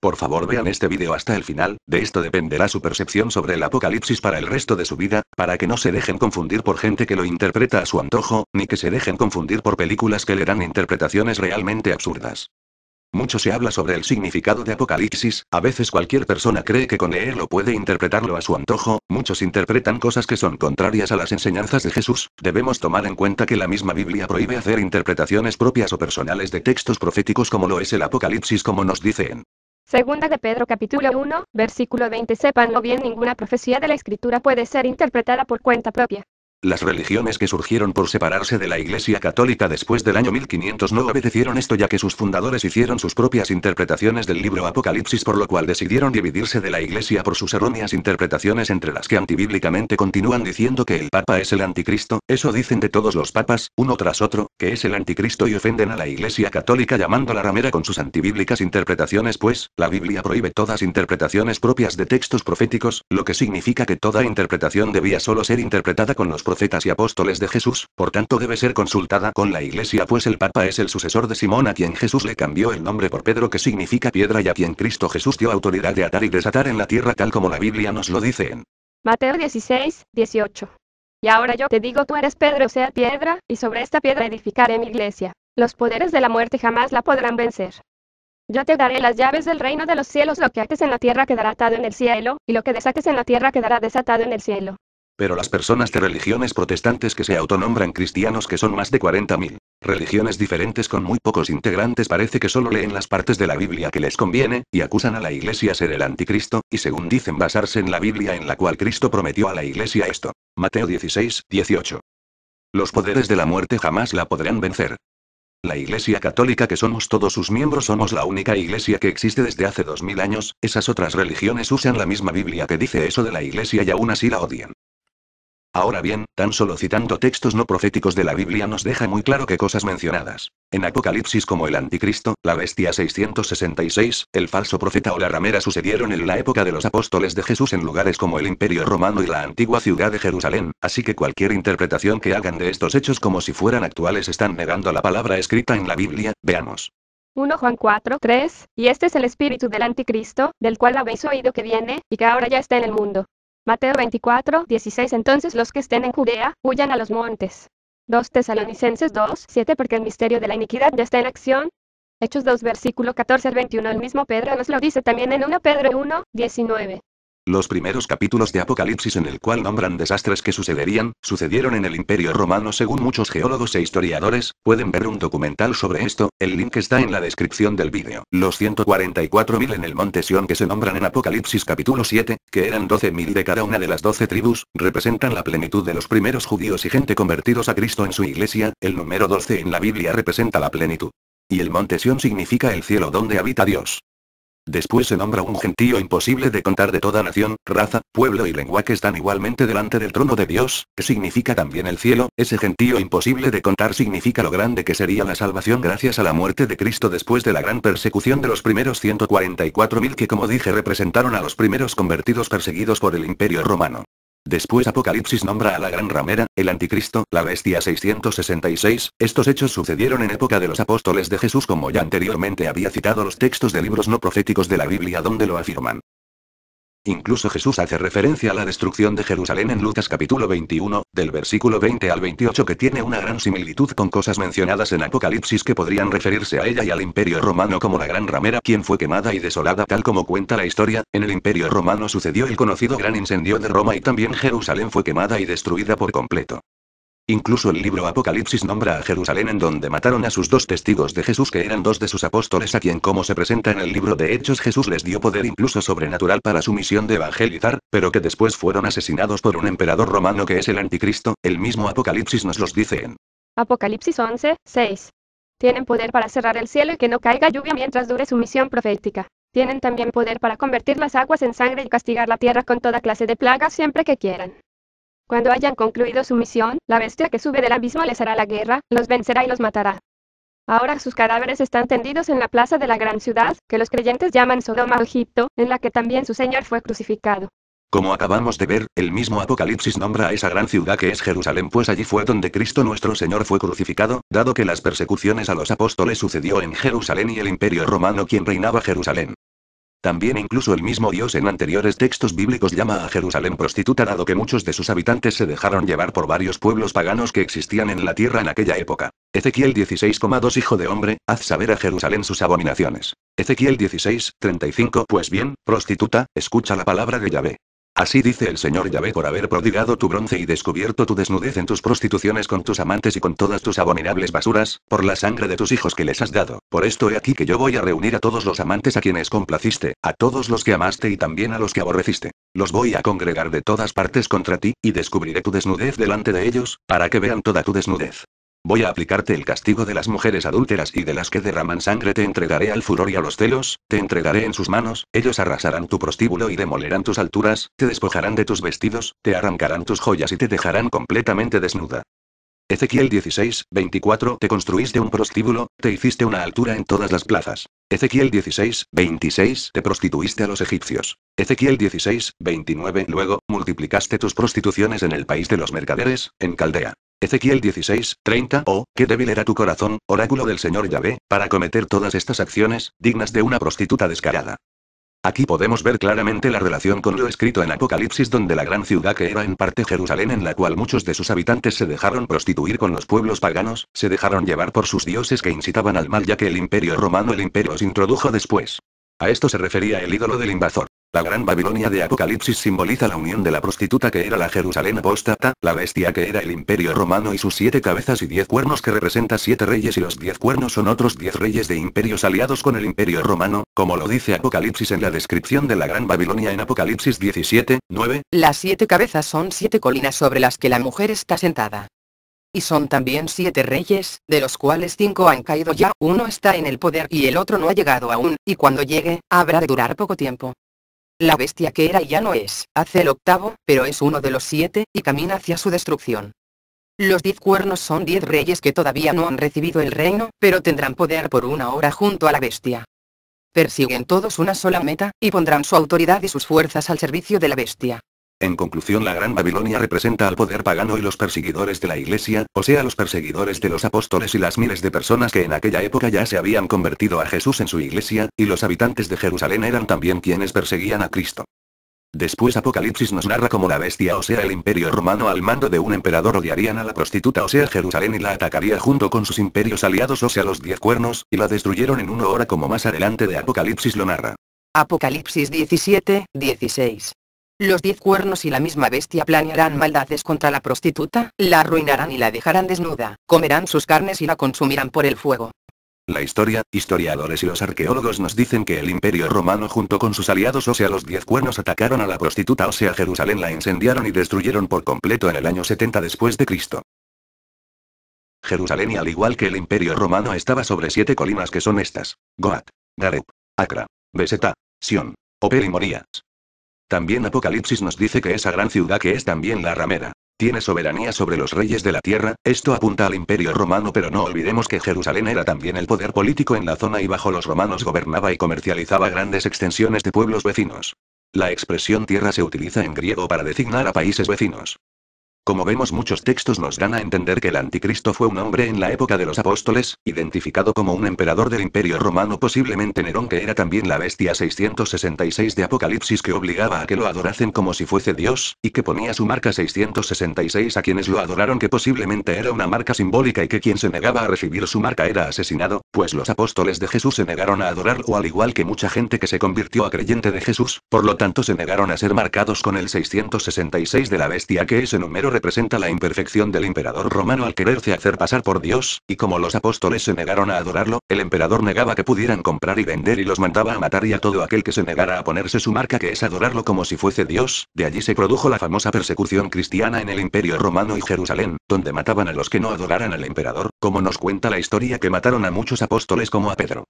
Por favor vean este vídeo hasta el final, de esto dependerá su percepción sobre el apocalipsis para el resto de su vida, para que no se dejen confundir por gente que lo interpreta a su antojo, ni que se dejen confundir por películas que le dan interpretaciones realmente absurdas. Mucho se habla sobre el significado de Apocalipsis, a veces cualquier persona cree que con leerlo puede interpretarlo a su antojo, muchos interpretan cosas que son contrarias a las enseñanzas de Jesús, debemos tomar en cuenta que la misma Biblia prohíbe hacer interpretaciones propias o personales de textos proféticos como lo es el Apocalipsis como nos dice en Segunda de Pedro capítulo 1, versículo 20. Sépanlo bien, ninguna profecía de la Escritura puede ser interpretada por cuenta propia. Las religiones que surgieron por separarse de la Iglesia Católica después del año 1500 no obedecieron esto, ya que sus fundadores hicieron sus propias interpretaciones del libro Apocalipsis, por lo cual decidieron dividirse de la Iglesia por sus erróneas interpretaciones, entre las que antibíblicamente continúan diciendo que el Papa es el Anticristo. Eso dicen de todos los papas, uno tras otro, que es el Anticristo, y ofenden a la Iglesia Católica llamándola ramera con sus antibíblicas interpretaciones, pues la Biblia prohíbe todas interpretaciones propias de textos proféticos, lo que significa que toda interpretación debía solo ser interpretada con los profetas y apóstoles de Jesús, por tanto debe ser consultada con la Iglesia, pues el Papa es el sucesor de Simón, a quien Jesús le cambió el nombre por Pedro, que significa piedra, y a quien Cristo Jesús dio autoridad de atar y desatar en la tierra, tal como la Biblia nos lo dice en Mateo 16, 18. Y ahora yo te digo, tú eres Pedro, sea piedra, y sobre esta piedra edificaré mi iglesia. Los poderes de la muerte jamás la podrán vencer. Yo te daré las llaves del reino de los cielos, lo que ates en la tierra quedará atado en el cielo, y lo que desates en la tierra quedará desatado en el cielo. Pero las personas de religiones protestantes que se autonombran cristianos, que son más de 40.000 religiones diferentes con muy pocos integrantes, parece que solo leen las partes de la Biblia que les conviene, y acusan a la Iglesia ser el Anticristo, y según dicen basarse en la Biblia en la cual Cristo prometió a la Iglesia esto. Mateo 16, 18. Los poderes de la muerte jamás la podrán vencer. La Iglesia Católica, que somos todos sus miembros, somos la única iglesia que existe desde hace 2000 años, esas otras religiones usan la misma Biblia que dice eso de la Iglesia y aún así la odian. Ahora bien, tan solo citando textos no proféticos de la Biblia nos deja muy claro que cosas mencionadas en Apocalipsis como el Anticristo, la bestia 666, el falso profeta o la ramera sucedieron en la época de los apóstoles de Jesús en lugares como el Imperio Romano y la antigua ciudad de Jerusalén, así que cualquier interpretación que hagan de estos hechos como si fueran actuales están negando la palabra escrita en la Biblia. Veamos 1 Juan 4, 3, y este es el espíritu del Anticristo, del cual habéis oído que viene, y que ahora ya está en el mundo. Mateo 24, 16. Entonces los que estén en Judea, huyan a los montes. 2 Tesalonicenses 2, 7. Porque el misterio de la iniquidad ya está en acción. Hechos 2 versículo 14 al 21. El mismo Pedro nos lo dice también en 1 Pedro 1, 19. Los primeros capítulos de Apocalipsis en el cual nombran desastres que sucedieron en el Imperio Romano según muchos geólogos e historiadores, pueden ver un documental sobre esto, el link está en la descripción del vídeo. Los 144.000 en el monte Sión que se nombran en Apocalipsis capítulo 7, que eran 12.000 de cada una de las 12 tribus, representan la plenitud de los primeros judíos y gente convertidos a Cristo en su iglesia, el número 12 en la Biblia representa la plenitud. Y el monte Sión significa el cielo donde habita Dios. Después se nombra un gentío imposible de contar de toda nación, raza, pueblo y lengua que están igualmente delante del trono de Dios, que significa también el cielo. Ese gentío imposible de contar significa lo grande que sería la salvación gracias a la muerte de Cristo después de la gran persecución de los primeros 144.000 que, como dije, representaron a los primeros convertidos perseguidos por el Imperio Romano. Después Apocalipsis nombra a la gran ramera, el Anticristo, la bestia 666, estos hechos sucedieron en época de los apóstoles de Jesús, como ya anteriormente había citado los textos de libros no proféticos de la Biblia donde lo afirman. Incluso Jesús hace referencia a la destrucción de Jerusalén en Lucas capítulo 21, del versículo 20 al 28, que tiene una gran similitud con cosas mencionadas en Apocalipsis que podrían referirse a ella y al Imperio Romano como la gran ramera, quien fue quemada y desolada tal como cuenta la historia. En el Imperio Romano sucedió el conocido gran incendio de Roma y también Jerusalén fue quemada y destruida por completo. Incluso el libro Apocalipsis nombra a Jerusalén en donde mataron a sus 2 testigos de Jesús que eran 2 de sus apóstoles a quien, como se presenta en el libro de Hechos, Jesús les dio poder incluso sobrenatural para su misión de evangelizar, pero que después fueron asesinados por un emperador romano que es el Anticristo. El mismo Apocalipsis nos los dice en Apocalipsis 11, 6. Tienen poder para cerrar el cielo y que no caiga lluvia mientras dure su misión profética. Tienen también poder para convertir las aguas en sangre y castigar la tierra con toda clase de plagas siempre que quieran. Cuando hayan concluido su misión, la bestia que sube del abismo les hará la guerra, los vencerá y los matará. Ahora sus cadáveres están tendidos en la plaza de la gran ciudad, que los creyentes llaman Sodoma o Egipto, en la que también su Señor fue crucificado. Como acabamos de ver, el mismo Apocalipsis nombra a esa gran ciudad que es Jerusalén, pues allí fue donde Cristo nuestro Señor fue crucificado, dado que las persecuciones a los apóstoles sucedió en Jerusalén y el Imperio Romano quien reinaba Jerusalén. También incluso el mismo Dios en anteriores textos bíblicos llama a Jerusalén prostituta dado que muchos de sus habitantes se dejaron llevar por varios pueblos paganos que existían en la tierra en aquella época. Ezequiel 16,2 Hijo de hombre, haz saber a Jerusalén sus abominaciones. Ezequiel 16:35 Pues bien, prostituta, escucha la palabra de Yahvé. Así dice el Señor Yahvé por haber prodigado tu bronce y descubierto tu desnudez en tus prostituciones con tus amantes y con todas tus abominables basuras, por la sangre de tus hijos que les has dado. Por esto he aquí que yo voy a reunir a todos los amantes a quienes complaciste, a todos los que amaste y también a los que aborreciste. Los voy a congregar de todas partes contra ti, y descubriré tu desnudez delante de ellos, para que vean toda tu desnudez. Voy a aplicarte el castigo de las mujeres adúlteras y de las que derraman sangre. Te entregaré al furor y a los celos, te entregaré en sus manos, ellos arrasarán tu prostíbulo y demolerán tus alturas, te despojarán de tus vestidos, te arrancarán tus joyas y te dejarán completamente desnuda. Ezequiel 16:24 Te construiste un prostíbulo, te hiciste una altura en todas las plazas. Ezequiel 16:26 Te prostituiste a los egipcios. Ezequiel 16:29 Luego, multiplicaste tus prostituciones en el país de los mercaderes, en Caldea. Ezequiel 16:30 Oh, qué débil era tu corazón, oráculo del Señor Yahvé, para cometer todas estas acciones, dignas de una prostituta descarada. Aquí podemos ver claramente la relación con lo escrito en Apocalipsis, donde la gran ciudad que era en parte Jerusalén, en la cual muchos de sus habitantes se dejaron prostituir con los pueblos paganos, se dejaron llevar por sus dioses que incitaban al mal, ya que el imperio romano los introdujo después. A esto se refería el ídolo del invasor. La gran Babilonia de Apocalipsis simboliza la unión de la prostituta que era la Jerusalén apóstata, la bestia que era el imperio romano y sus 7 cabezas y 10 cuernos que representa 7 reyes, y los 10 cuernos son otros 10 reyes de imperios aliados con el imperio romano, como lo dice Apocalipsis en la descripción de la gran Babilonia en Apocalipsis 17:9. Las 7 cabezas son 7 colinas sobre las que la mujer está sentada. Y son también 7 reyes, de los cuales 5 han caído ya, uno está en el poder y el otro no ha llegado aún, y cuando llegue, habrá de durar poco tiempo. La bestia que era y ya no es, hace el 8º, pero es uno de los 7, y camina hacia su destrucción. Los 10 cuernos son 10 reyes que todavía no han recibido el reino, pero tendrán poder por una hora junto a la bestia. Persiguen todos una sola meta, y pondrán su autoridad y sus fuerzas al servicio de la bestia. En conclusión, la gran Babilonia representa al poder pagano y los perseguidores de la iglesia, o sea, los perseguidores de los apóstoles y las miles de personas que en aquella época ya se habían convertido a Jesús en su iglesia, y los habitantes de Jerusalén eran también quienes perseguían a Cristo. Después Apocalipsis nos narra cómo la bestia, o sea, el imperio romano al mando de un emperador, odiarían a la prostituta, o sea, Jerusalén, y la atacaría junto con sus imperios aliados, o sea, los 10 cuernos, y la destruyeron en una hora, como más adelante de Apocalipsis lo narra. Apocalipsis 17:16 Los 10 cuernos y la misma bestia planearán maldades contra la prostituta, la arruinarán y la dejarán desnuda, comerán sus carnes y la consumirán por el fuego. La historia, historiadores y los arqueólogos nos dicen que el imperio romano junto con sus aliados, o sea los 10 cuernos, atacaron a la prostituta, o sea Jerusalén, la incendiaron y destruyeron por completo en el año 70 después de Cristo. Jerusalén, y al igual que el imperio romano, estaba sobre 7 colinas que son estas: Goat, Gareb, Acra, Beseta, Sión, Opel y Morías. También Apocalipsis nos dice que esa gran ciudad, que es también la ramera, tiene soberanía sobre los reyes de la tierra. Esto apunta al imperio romano, pero no olvidemos que Jerusalén era también el poder político en la zona y bajo los romanos gobernaba y comercializaba grandes extensiones de pueblos vecinos. La expresión tierra se utiliza en griego para designar a países vecinos. Como vemos, muchos textos nos dan a entender que el anticristo fue un hombre en la época de los apóstoles, identificado como un emperador del imperio romano, posiblemente Nerón, que era también la bestia 666 de Apocalipsis, que obligaba a que lo adorasen como si fuese Dios, y que ponía su marca 666 a quienes lo adoraron, que posiblemente era una marca simbólica, y que quien se negaba a recibir su marca era asesinado, pues los apóstoles de Jesús se negaron a adorarlo, al igual que mucha gente que se convirtió a creyente de Jesús, por lo tanto se negaron a ser marcados con el 666 de la bestia, que ese número representa la imperfección del emperador romano al quererse hacer pasar por Dios, y como los apóstoles se negaron a adorarlo, el emperador negaba que pudieran comprar y vender y los mandaba a matar, y a todo aquel que se negara a ponerse su marca, que es adorarlo como si fuese Dios. De allí se produjo la famosa persecución cristiana en el imperio romano y Jerusalén, donde mataban a los que no adoraran al emperador, como nos cuenta la historia que mataron a muchos apóstoles como a Pedro.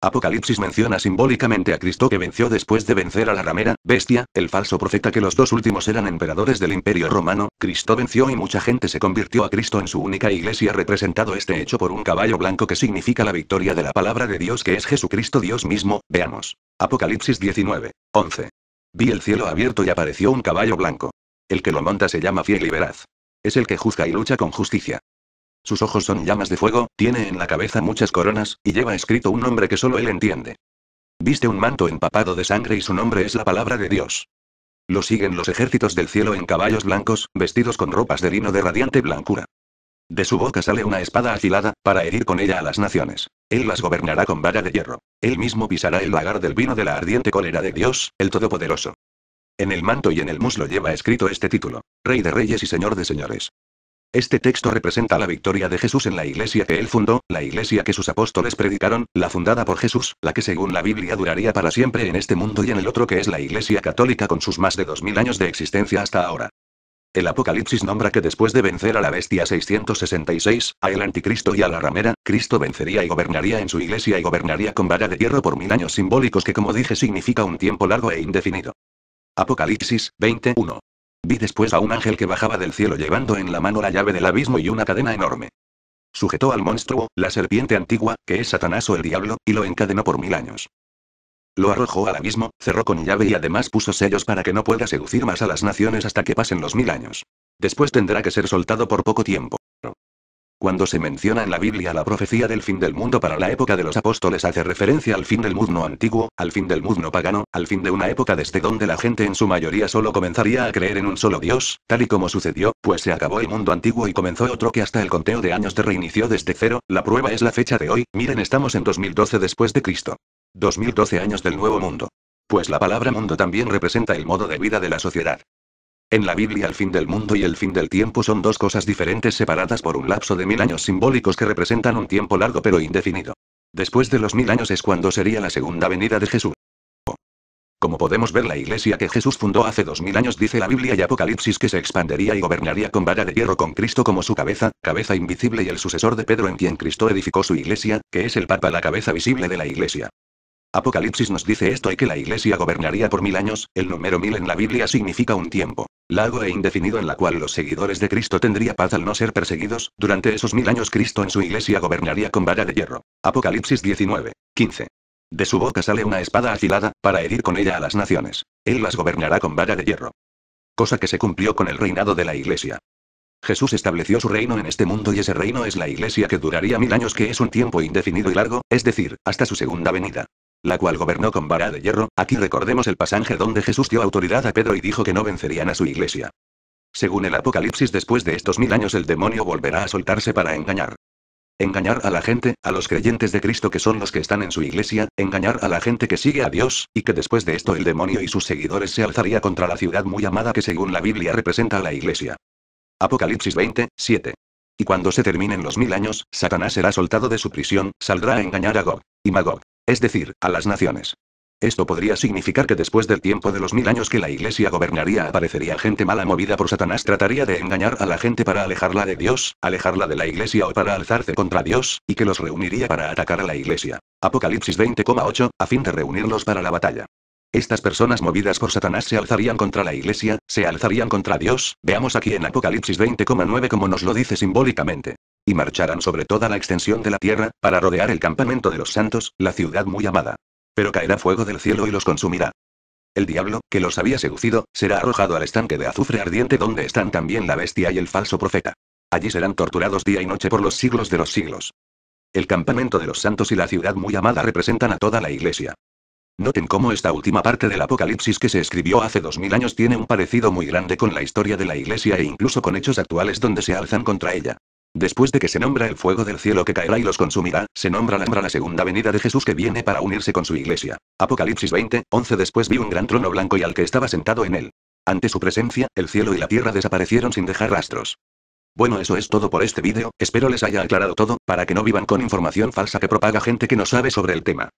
Apocalipsis menciona simbólicamente a Cristo, que venció después de vencer a la ramera, bestia, el falso profeta, que los dos últimos eran emperadores del imperio romano. Cristo venció y mucha gente se convirtió a Cristo en su única iglesia, representado este hecho por un caballo blanco que significa la victoria de la palabra de Dios, que es Jesucristo Dios mismo. Veamos. Apocalipsis 19:11. Vi el cielo abierto y apareció un caballo blanco. El que lo monta se llama Fiel y Veraz. Es el que juzga y lucha con justicia. Sus ojos son llamas de fuego, tiene en la cabeza muchas coronas, y lleva escrito un nombre que solo él entiende. Viste un manto empapado de sangre y su nombre es la palabra de Dios. Lo siguen los ejércitos del cielo en caballos blancos, vestidos con ropas de lino de radiante blancura. De su boca sale una espada afilada, para herir con ella a las naciones. Él las gobernará con vara de hierro. Él mismo pisará el lagar del vino de la ardiente cólera de Dios, el Todopoderoso. En el manto y en el muslo lleva escrito este título: Rey de Reyes y Señor de Señores. Este texto representa la victoria de Jesús en la iglesia que él fundó, la iglesia que sus apóstoles predicaron, la fundada por Jesús, la que según la Biblia duraría para siempre en este mundo y en el otro, que es la iglesia católica con sus más de 2000 años de existencia hasta ahora. El Apocalipsis nombra que después de vencer a la bestia 666, a el anticristo y a la ramera, Cristo vencería y gobernaría en su iglesia y gobernaría con vara de hierro por 1000 años simbólicos, que como dije significa un tiempo largo e indefinido. Apocalipsis 20:1. Vi después a un ángel que bajaba del cielo llevando en la mano la llave del abismo y una cadena enorme. Sujetó al monstruo, la serpiente antigua, que es Satanás o el diablo, y lo encadenó por 1000 años. Lo arrojó al abismo, cerró con llave y además puso sellos para que no pueda seducir más a las naciones hasta que pasen los 1000 años. Después tendrá que ser soltado por poco tiempo. Cuando se menciona en la Biblia la profecía del fin del mundo para la época de los apóstoles, hace referencia al fin del mundo antiguo, al fin del mundo pagano, al fin de una época desde donde la gente en su mayoría solo comenzaría a creer en un solo Dios, tal y como sucedió, pues se acabó el mundo antiguo y comenzó otro que hasta el conteo de años de reinició desde cero. La prueba es la fecha de hoy. Miren, estamos en 2012 después de Cristo. 2012 años del nuevo mundo. Pues la palabra mundo también representa el modo de vida de la sociedad. En la Biblia el fin del mundo y el fin del tiempo son dos cosas diferentes separadas por un lapso de 1000 años simbólicos que representan un tiempo largo pero indefinido. Después de los 1000 años es cuando sería la segunda venida de Jesús. Como podemos ver, la iglesia que Jesús fundó hace 2000 años dice la Biblia y Apocalipsis que se expandería y gobernaría con vara de hierro con Cristo como su cabeza, cabeza invisible y el sucesor de Pedro en quien Cristo edificó su iglesia, que es el Papa, la cabeza visible de la iglesia. Apocalipsis nos dice esto y que la iglesia gobernaría por 1000 años. El número 1000 en la Biblia significa un tiempo largo e indefinido en la cual los seguidores de Cristo tendría paz al no ser perseguidos. Durante esos 1000 años Cristo en su iglesia gobernaría con vara de hierro. Apocalipsis 19:15. De su boca sale una espada afilada, para herir con ella a las naciones. Él las gobernará con vara de hierro. Cosa que se cumplió con el reinado de la iglesia. Jesús estableció su reino en este mundo y ese reino es la iglesia que duraría 1000 años, que es un tiempo indefinido y largo, es decir, hasta su segunda venida, la cual gobernó con vara de hierro. Aquí recordemos el pasaje donde Jesús dio autoridad a Pedro y dijo que no vencerían a su iglesia. Según el Apocalipsis, después de estos 1000 años el demonio volverá a soltarse para engañar. Engañar a la gente, a los creyentes de Cristo que son los que están en su iglesia, engañar a la gente que sigue a Dios, y que después de esto el demonio y sus seguidores se alzaría contra la ciudad muy amada que según la Biblia representa a la iglesia. Apocalipsis 20:7. Y cuando se terminen los 1000 años, Satanás será soltado de su prisión, saldrá a engañar a Gog y Magog, es decir, a las naciones. Esto podría significar que después del tiempo de los 1000 años que la iglesia gobernaría aparecería gente mala movida por Satanás, trataría de engañar a la gente para alejarla de Dios, alejarla de la iglesia o para alzarse contra Dios, y que los reuniría para atacar a la iglesia. Apocalipsis 20:8, a fin de reunirlos para la batalla. Estas personas movidas por Satanás se alzarían contra la iglesia, se alzarían contra Dios, veamos aquí en Apocalipsis 20:9 como nos lo dice simbólicamente. Y marcharán sobre toda la extensión de la tierra, para rodear el campamento de los santos, la ciudad muy amada. Pero caerá fuego del cielo y los consumirá. El diablo, que los había seducido, será arrojado al estanque de azufre ardiente donde están también la bestia y el falso profeta. Allí serán torturados día y noche por los siglos de los siglos. El campamento de los santos y la ciudad muy amada representan a toda la iglesia. Noten cómo esta última parte del Apocalipsis que se escribió hace 2000 años tiene un parecido muy grande con la historia de la iglesia e incluso con hechos actuales donde se alzan contra ella. Después de que se nombra el fuego del cielo que caerá y los consumirá, se nombra la segunda venida de Jesús que viene para unirse con su iglesia. Apocalipsis 20:11. Después vi un gran trono blanco y al que estaba sentado en él. Ante su presencia, el cielo y la tierra desaparecieron sin dejar rastros. Bueno, eso es todo por este vídeo, espero les haya aclarado todo, para que no vivan con información falsa que propaga gente que no sabe sobre el tema.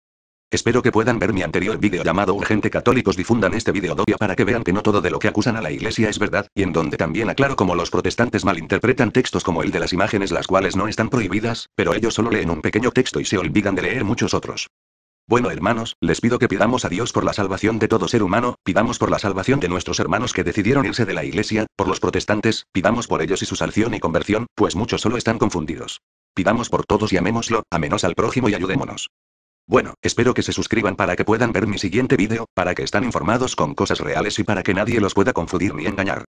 Espero que puedan ver mi anterior vídeo llamado Urgente Católicos difundan este vídeo doble para que vean que no todo de lo que acusan a la iglesia es verdad, y en donde también aclaro cómo los protestantes malinterpretan textos como el de las imágenes, las cuales no están prohibidas, pero ellos solo leen un pequeño texto y se olvidan de leer muchos otros. Bueno hermanos, les pido que pidamos a Dios por la salvación de todo ser humano, pidamos por la salvación de nuestros hermanos que decidieron irse de la iglesia, por los protestantes, pidamos por ellos y su salvación y conversión, pues muchos solo están confundidos. Pidamos por todos y amémoslo, amémonos al prójimo y ayudémonos. Bueno, espero que se suscriban para que puedan ver mi siguiente vídeo, para que estén informados con cosas reales y para que nadie los pueda confundir ni engañar.